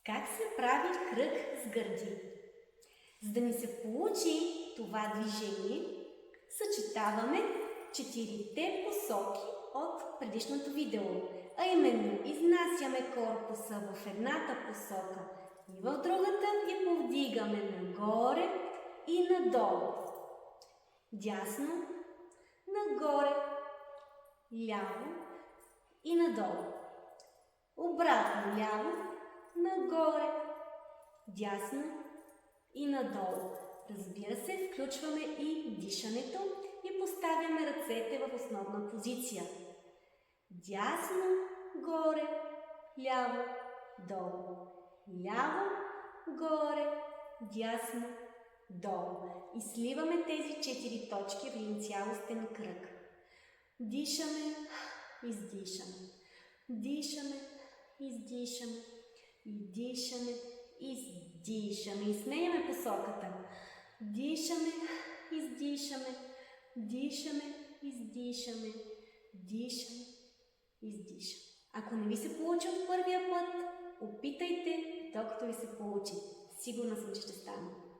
Как се прави кръг с гърди? За да ни се получи това движение, съчетаваме четирите посоки от предишното видео, а именно изнасяме корпуса в едната посока и в другата и повдигаме нагоре и надолу. Дясно, нагоре, ляво и надолу. Обратно ляво, нагоре, дясно и надолу. Разбира се, включваме и дишането и поставяме ръцете в основна позиция. Дясно, горе, ляво, долу. Ляво, горе, дясно, долу. И сливаме тези 4 точки в един цялостен кръг. Дишаме, издишаме. Дишаме, издишаме. И дишаме, издишаме. И сменяме посоката. Дишаме, издишаме. Дишаме, издишаме. Дишаме, издишаме. Ако не ви се получи от първия път, опитайте, докато ви се получи. Сигурна съм, че ще стане.